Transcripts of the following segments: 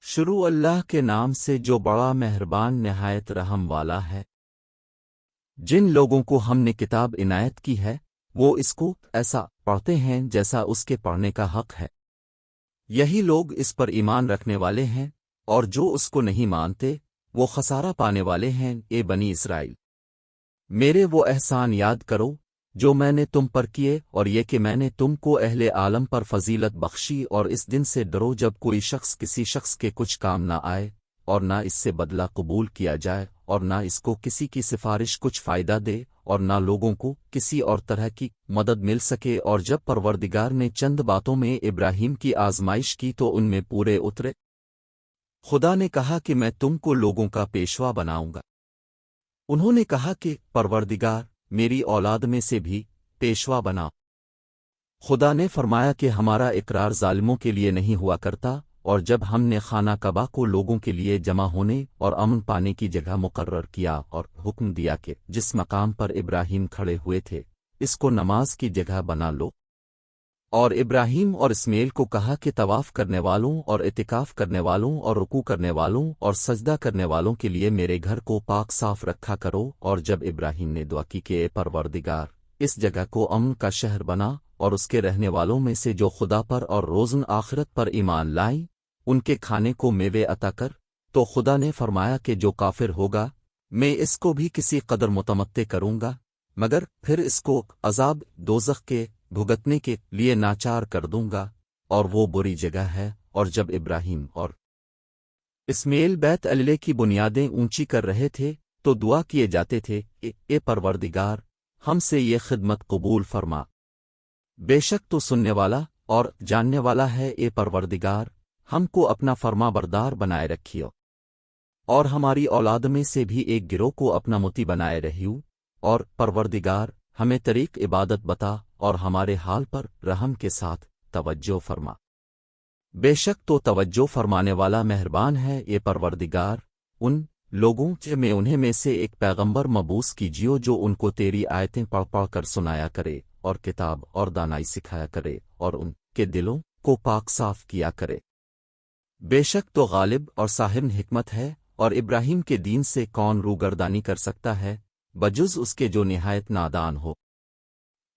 شروع اللہ کے نام سے جو بڑا مہربان نہایت رحم والا ہے۔ جن لوگوں کو ہم نے کتاب عنایت کی ہے وہ اس کو ایسا پڑھتے ہیں جیسا اس کے پڑھنے کا حق ہے۔ یہی لوگ اس پر ایمان رکھنے والے ہیں، اور جو اس کو نہیں مانتے وہ خسارہ پانے والے ہیں۔ اے بنی اسرائیل، میرے وہ احسان یاد کرو جو میں نے تم پر کیے، اور یہ کہ میں نے تم کو اہل عالم پر فضیلت بخشی، اور اس دن سے ڈرو جب کوئی شخص کسی شخص کے کچھ کام نہ آئے، اور نہ اس سے بدلہ قبول کیا جائے، اور نہ اس کو کسی کی سفارش کچھ فائدہ دے، اور نہ لوگوں کو کسی اور طرح کی مدد مل سکے۔ اور جب پروردگار نے چند باتوں میں ابراہیم کی آزمائش کی تو ان میں پورے اترے۔ خدا نے کہا کہ میں تم کو لوگوں کا پیشوا بناؤں گا۔ انہوں نے کہا کہ پروردگار، میری اولاد میں سے بھی پیشوا بنا۔ خدا نے فرمایا کہ ہمارا اقرار ظالموں کے لیے نہیں ہوا کرتا، اور جب ہم نے خانہ کعبہ کو لوگوں کے لیے جمع ہونے اور امن پانے کی جگہ مقرر کیا اور حکم دیا کہ جس مقام پر ابراہیم کھڑے ہوئے تھے اس کو نماز کی جگہ بنا لو، اور ابراہیم اور اسماعیل کو کہا کہ طواف کرنے والوں اور اعتکاف کرنے والوں اور رکوع کرنے والوں اور سجدہ کرنے والوں کے لیے میرے گھر کو پاک صاف رکھا کرو۔ اور جب ابراہیم نے دعا کی کہ اے پروردگار، اس جگہ کو امن کا شہر بنا، اور اس کے رہنے والوں میں سے جو خدا پر اور روزن آخرت پر ایمان لائیں ان کے کھانے کو میوے عطا کر، تو خدا نے فرمایا کہ جو کافر ہوگا میں اس کو بھی کسی قدر متمتع کروں گا، مگر پھر اس کو عذاب دوزخ کے بھگتنے کے لیے ناچار کر دوں گا، اور وہ بری جگہ ہے۔ اور جب ابراہیم اور اسماعیل بیت اللہ کی بنیادیں اونچی کر رہے تھے تو دعا کیے جاتے تھے اے پروردگار، ہم سے یہ خدمت قبول فرما، بے شک تو سننے والا اور جاننے والا ہے۔ اے پروردگار، ہم کو اپنا فرما بردار بنائے رکھیو، اور ہماری اولاد میں سے بھی ایک گروہ کو اپنا متی بنائے رہیو، اور پروردگار ہمیں طریق عبادت بتا، اور ہمارے حال پر رحم کے ساتھ توجہ فرما، بے شک تو توجہ فرمانے والا مہربان ہے۔ یہ پروردگار، ان لوگوں میں انہیں میں سے ایک پیغمبر مبعوث کیجیو جو ان کو تیری آیتیں پڑھ پڑھ کر سنایا کرے، اور کتاب اور دانائی سکھایا کرے، اور ان کے دلوں کو پاک صاف کیا کرے۔ بے شک تو غالب اور صاحب حکمت ہے، اور ابراہیم کے دین سے کون روگردانی کر سکتا ہے بجز اس کے جو نہایت نادان ہو۔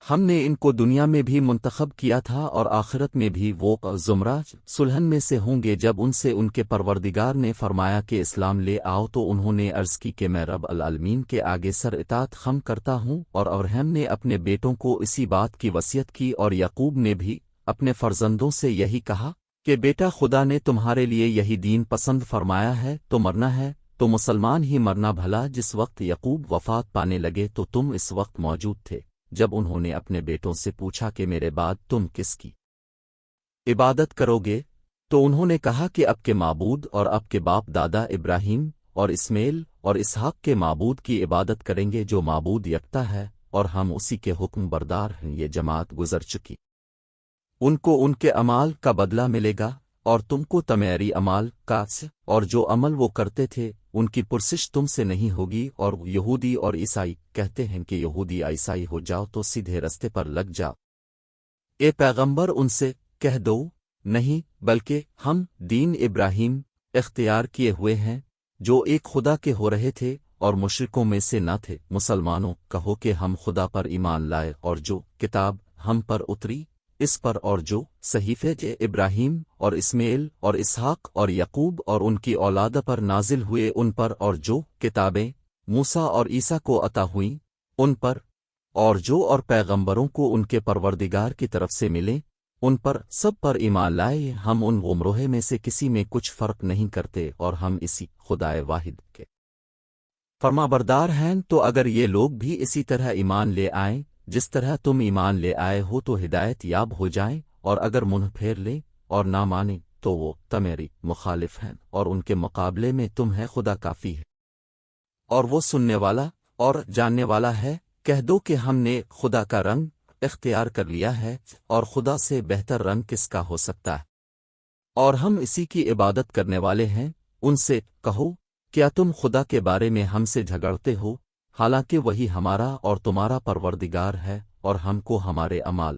ہم نے ان کو دنیا میں بھی منتخب کیا تھا، اور آخرت میں بھی وہ زمرہ سلہن میں سے ہوں گے۔ جب ان سے ان کے پروردگار نے فرمایا کہ اسلام لے آؤ تو انہوں نے عرض کی کہ میں رب العالمین کے آگے سر اطاعت خم کرتا ہوں۔ اور ابراہیم نے اپنے بیٹوں کو اسی بات کی وصیت کی، اور یعقوب نے بھی اپنے فرزندوں سے یہی کہا کہ بیٹا، خدا نے تمہارے لیے یہی دین پسند فرمایا ہے، تو مرنا ہے تو مسلمان ہی مرنا بھلا۔ جس وقت یعقوب وفات پانے لگے تو تم اس وقت موجود تھے جب انہوں نے اپنے بیٹوں سے پوچھا کہ میرے بعد تم کس کی عبادت کرو گے، تو انہوں نے کہا کہ اب کے معبود اور اب کے باپ دادا ابراہیم اور اسماعیل اور اسحاق کے معبود کی عبادت کریں گے جو معبود یکتا ہے، اور ہم اسی کے حکم بردار ہیں۔ یہ جماعت گزر چکی، ان کو ان کے اعمال کا بدلہ ملے گا، اور تم کو تمہاری اعمال کا، اور جو عمل وہ کرتے تھے ان کی پرسش تم سے نہیں ہوگی۔ اور یہودی اور عیسائی کہتے ہیں کہ یہودی عیسائی ہو جاؤ تو سیدھے رستے پر لگ جاؤ۔ اے پیغمبر، ان سے کہہ دو نہیں، بلکہ ہم دین ابراہیم اختیار کیے ہوئے ہیں جو ایک خدا کے ہو رہے تھے اور مشرکوں میں سے نہ تھے۔ مسلمانوں، کہو کہ ہم خدا پر ایمان لائے، اور جو کتاب ہم پر اتری اس پر، اور جو صحیفے ابراہیم اور اسماعیل اور اسحاق اور یعقوب اور ان کی اولاد پر نازل ہوئے ان پر، اور جو کتابیں موسیٰ اور عیسیٰ کو عطا ہوئیں ان پر، اور جو اور پیغمبروں کو ان کے پروردگار کی طرف سے ملیں ان پر، سب پر ایمان لائے۔ ہم ان گمراہوں میں سے کسی میں کچھ فرق نہیں کرتے، اور ہم اسی خدائے واحد کے فرما بردار ہیں۔ تو اگر یہ لوگ بھی اسی طرح ایمان لے آئیں جس طرح تم ایمان لے آئے ہو تو ہدایت یاب ہو جائیں، اور اگر منہ پھیر لیں اور نہ مانیں تو وہ تمہاری مخالف ہیں، اور ان کے مقابلے میں تم ہے خدا کافی ہے، اور وہ سننے والا اور جاننے والا ہے۔ کہہ دو کہ ہم نے خدا کا رنگ اختیار کر لیا ہے، اور خدا سے بہتر رنگ کس کا ہو سکتا ہے، اور ہم اسی کی عبادت کرنے والے ہیں۔ ان سے کہو، کیا تم خدا کے بارے میں ہم سے جھگڑتے ہو، حالانکہ وہی ہمارا اور تمہارا پروردگار ہے، اور ہم کو ہمارے اعمال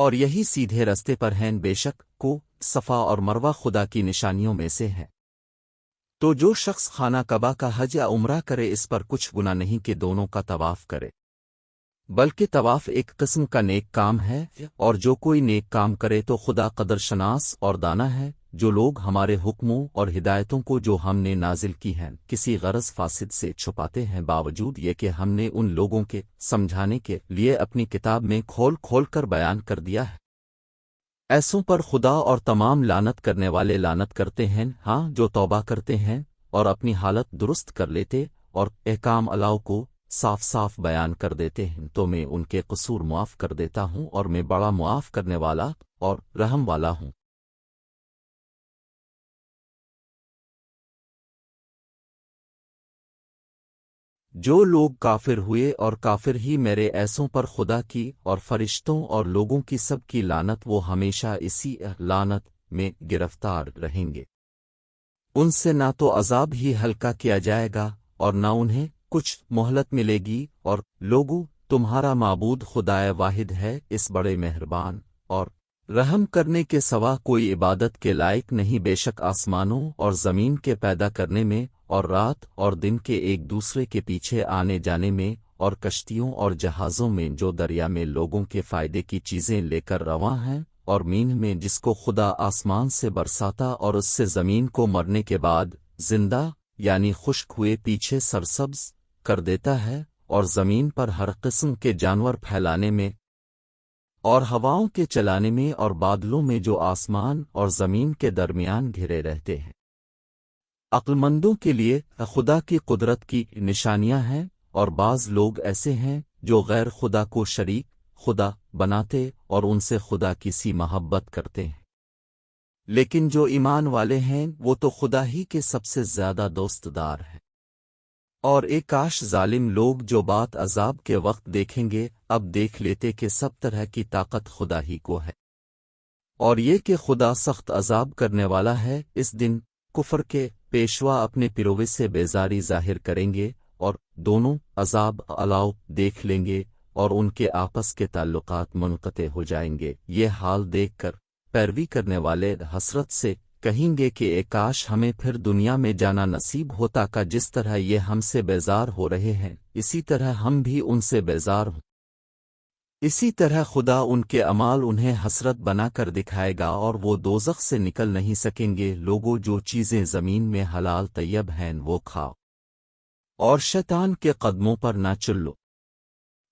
اور یہی سیدھے رستے پر ہیں، بے شک کو صفا اور مروہ خدا کی نشانیوں میں سے ہے۔ تو جو شخص خانہ کعبہ کا حج یا عمرہ کرے اس پر کچھ گناہ نہیں کہ دونوں کا طواف کرے، بلکہ طواف ایک قسم کا نیک کام ہے، اور جو کوئی نیک کام کرے تو خدا قدر شناس اور دانا ہے۔ جو لوگ ہمارے حکموں اور ہدایتوں کو جو ہم نے نازل کی ہیں کسی غرض فاسد سے چھپاتے ہیں، باوجود یہ کہ ہم نے ان لوگوں کے سمجھانے کے لیے اپنی کتاب میں کھول کھول کر بیان کر دیا ہے، ایسوں پر خدا اور تمام لعنت کرنے والے لعنت کرتے ہیں۔ ہاں، جو توبہ کرتے ہیں اور اپنی حالت درست کر لیتے اور احکام اللہ کو صاف صاف بیان کر دیتے ہیں تو میں ان کے قصور معاف کر دیتا ہوں، اور میں بڑا معاف کرنے والا اور رحم والا ہوں۔ جو لوگ کافر ہوئے اور کافر ہی میرے ایسوں پر خدا کی اور فرشتوں اور لوگوں کی سب کی لعنت، وہ ہمیشہ اسی لعنت میں گرفتار رہیں گے۔ ان سے نہ تو عذاب ہی ہلکا کیا جائے گا اور نہ انہیں کچھ مہلت ملے گی۔ اور لوگوں، تمہارا معبود خدائے واحد ہے، اس بڑے مہربان اور رحم کرنے کے سوا کوئی عبادت کے لائق نہیں۔ بے شک آسمانوں اور زمین کے پیدا کرنے میں اور رات اور دن کے ایک دوسرے کے پیچھے آنے جانے میں اور کشتیوں اور جہازوں میں جو دریا میں لوگوں کے فائدے کی چیزیں لے کر رواں ہیں، اور مین میں جس کو خدا آسمان سے برساتا اور اس سے زمین کو مرنے کے بعد زندہ یعنی خشک ہوئے پیچھے سرسبز کر دیتا ہے، اور زمین پر ہر قسم کے جانور پھیلانے میں اور ہواؤں کے چلانے میں اور بادلوں میں جو آسمان اور زمین کے درمیان گھرے رہتے ہیں۔ عقلمندوں کے لیے خدا کی قدرت کی نشانیاں ہیں، اور بعض لوگ ایسے ہیں جو غیر خدا کو شریک خدا بناتے اور ان سے خدا کی سی محبت کرتے ہیں، لیکن جو ایمان والے ہیں وہ تو خدا ہی کے سب سے زیادہ دوست دار ہیں۔ اور ایک کاش ظالم لوگ جو بات عذاب کے وقت دیکھیں گے اب دیکھ لیتے کہ سب طرح کی طاقت خدا ہی کو ہے، اور یہ کہ خدا سخت عذاب کرنے والا ہے۔ اس دن کفر کے پیشوا اپنے پیروے سے بیزاری ظاہر کریں گے اور دونوں عذاب علاؤ دیکھ لیں گے اور ان کے آپس کے تعلقات منقطع ہو جائیں گے۔ یہ حال دیکھ کر پیروی کرنے والے حسرت سے کہیں گے کہ اے کاش ہمیں پھر دنیا میں جانا نصیب ہوتا کہ جس طرح یہ ہم سے بیزار ہو رہے ہیں اسی طرح ہم بھی ان سے بیزار ہوں۔ اسی طرح خدا ان کے اعمال انہیں حسرت بنا کر دکھائے گا اور وہ دوزخ سے نکل نہیں سکیں گے۔ لوگوں، جو چیزیں زمین میں حلال طیب ہیں وہ کھاؤ اور شیطان کے قدموں پر نہ چلو،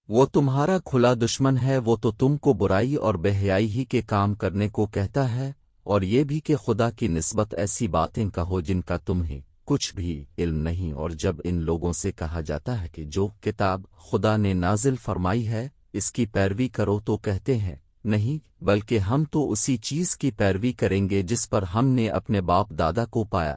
وہ تمہارا کھلا دشمن ہے۔ وہ تو تم کو برائی اور بے حیائی ہی کے کام کرنے کو کہتا ہے، اور یہ بھی کہ خدا کی نسبت ایسی باتیں کہو جن کا تمہیں کچھ بھی علم نہیں۔ اور جب ان لوگوں سے کہا جاتا ہے کہ جو کتاب خدا نے نازل فرمائی ہے اس کی پیروی کرو تو کہتے ہیں نہیں، بلکہ ہم تو اسی چیز کی پیروی کریں گے جس پر ہم نے اپنے باپ دادا کو پایا۔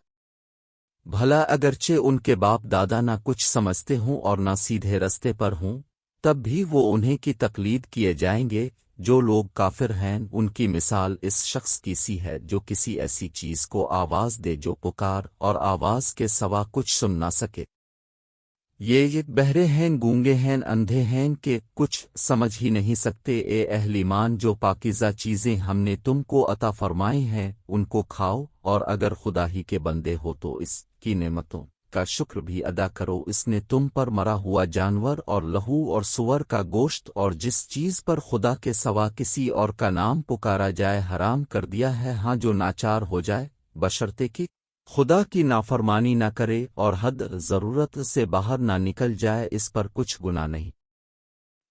بھلا اگرچہ ان کے باپ دادا نہ کچھ سمجھتے ہوں اور نہ سیدھے رستے پر ہوں، تب بھی وہ انہیں کی تقلید کیے جائیں گے۔ جو لوگ کافر ہیں ان کی مثال اس شخص کی سی ہے جو کسی ایسی چیز کو آواز دے جو پکار اور آواز کے سوا کچھ سن نہ سکے۔ یہ بہرے ہیں، گونگے ہیں، اندھے ہیں کہ کچھ سمجھ ہی نہیں سکتے۔ اے اہل ایمان، جو پاکیزہ چیزیں ہم نے تم کو عطا فرمائی ہیں ان کو کھاؤ، اور اگر خدا ہی کے بندے ہو تو اس کی نعمتوں کا شکر بھی ادا کرو۔ اس نے تم پر مرا ہوا جانور اور لہو اور سور کا گوشت اور جس چیز پر خدا کے سوا کسی اور کا نام پکارا جائے حرام کر دیا ہے، ہاں جو ناچار ہو جائے بشرطے کہ خدا کی نافرمانی نہ کرے اور حد ضرورت سے باہر نہ نکل جائے، اس پر کچھ گناہ نہیں۔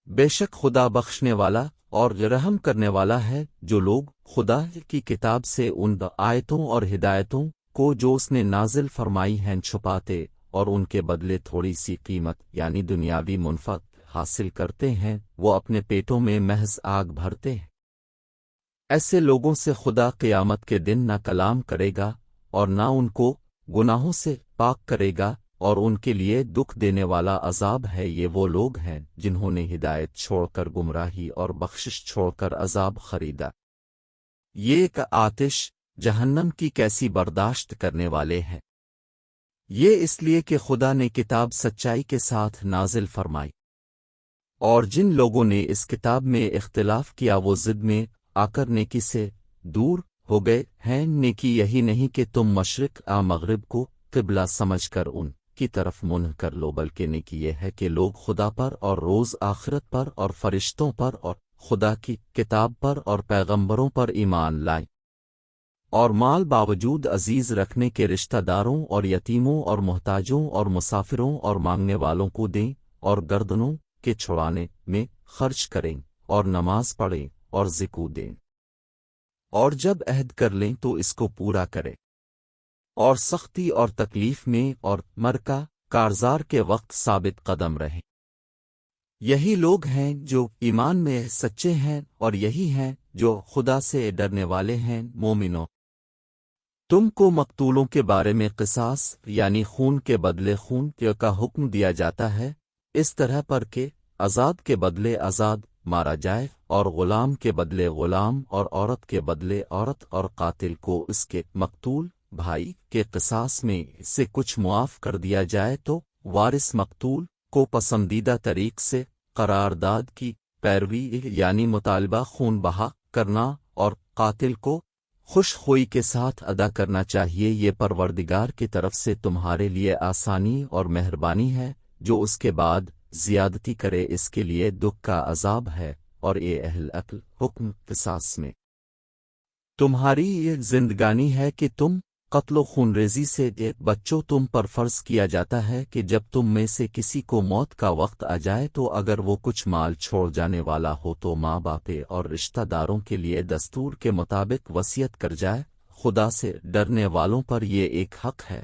بے شک خدا بخشنے والا اور رحم کرنے والا ہے۔ جو لوگ خدا کی کتاب سے ان آیتوں اور ہدایتوں کو جو اس نے نازل فرمائی ہیں چھپاتے اور ان کے بدلے تھوڑی سی قیمت یعنی دنیاوی منفعت حاصل کرتے ہیں، وہ اپنے پیٹوں میں محض آگ بھرتے ہیں۔ ایسے لوگوں سے خدا قیامت کے دن نہ کلام کرے گا اور نہ ان کو گناہوں سے پاک کرے گا، اور ان کے لیے دکھ دینے والا عذاب ہے۔ یہ وہ لوگ ہیں جنہوں نے ہدایت چھوڑ کر گمراہی اور بخشش چھوڑ کر عذاب خریدا۔ یہ ایک آتش جہنم کی کیسی برداشت کرنے والے ہیں۔ یہ اس لیے کہ خدا نے کتاب سچائی کے ساتھ نازل فرمائی۔ اور جن لوگوں نے اس کتاب میں اختلاف کیا وہ ضد میں آ کر نیکی سے دور ہو گئے ہیں۔ نیکی یہی نہیں کہ تم مشرق مغرب کو قبلہ سمجھ کر ان کی طرف منہ کر لو، بلکہ نیکی یہ ہے کہ لوگ خدا پر اور روز آخرت پر اور فرشتوں پر اور خدا کی کتاب پر اور پیغمبروں پر ایمان لائیں، اور مال باوجود عزیز رکھنے کے رشتہ داروں اور یتیموں اور محتاجوں اور مسافروں اور مانگنے والوں کو دیں، اور گردنوں کے چھڑانے میں خرچ کریں، اور نماز پڑھیں اور زکوٰۃ دیں، اور جب عہد کر لیں تو اس کو پورا کریں، اور سختی اور تکلیف میں اور مرکہ کارزار کے وقت ثابت قدم رہیں۔ یہی لوگ ہیں جو ایمان میں سچے ہیں، اور یہی ہیں جو خدا سے ڈرنے والے ہیں۔ مومنوں، تم کو مقتولوں کے بارے میں قصاص یعنی خون کے بدلے خون کا حکم دیا جاتا ہے، اس طرح پر کہ آزاد کے بدلے آزاد مارا جائے، اور غلام کے بدلے غلام، اور عورت کے بدلے عورت، اور قاتل کو اس کے مقتول بھائی کے قصاص میں سے کچھ معاف کر دیا جائے تو وارث مقتول کو پسندیدہ طریق سے قرارداد کی پیروی یعنی مطالبہ خون بہا کرنا اور قاتل کو خوش خوئی کے ساتھ ادا کرنا چاہیے۔ یہ پروردگار کی طرف سے تمہارے لیے آسانی اور مہربانی ہے، جو اس کے بعد زیادتی کرے اس کے لیے دکھ کا عذاب ہے۔ اور اے اہل عقل، حکم قصاص میں تمہاری یہ زندگانی ہے کہ تم قتل و خون ریزی سے بچو۔ تم پر فرض کیا جاتا ہے کہ جب تم میں سے کسی کو موت کا وقت آ جائے تو اگر وہ کچھ مال چھوڑ جانے والا ہو تو ماں باپے اور رشتہ داروں کے لیے دستور کے مطابق وصیت کر جائے۔ خدا سے ڈرنے والوں پر یہ ایک حق ہے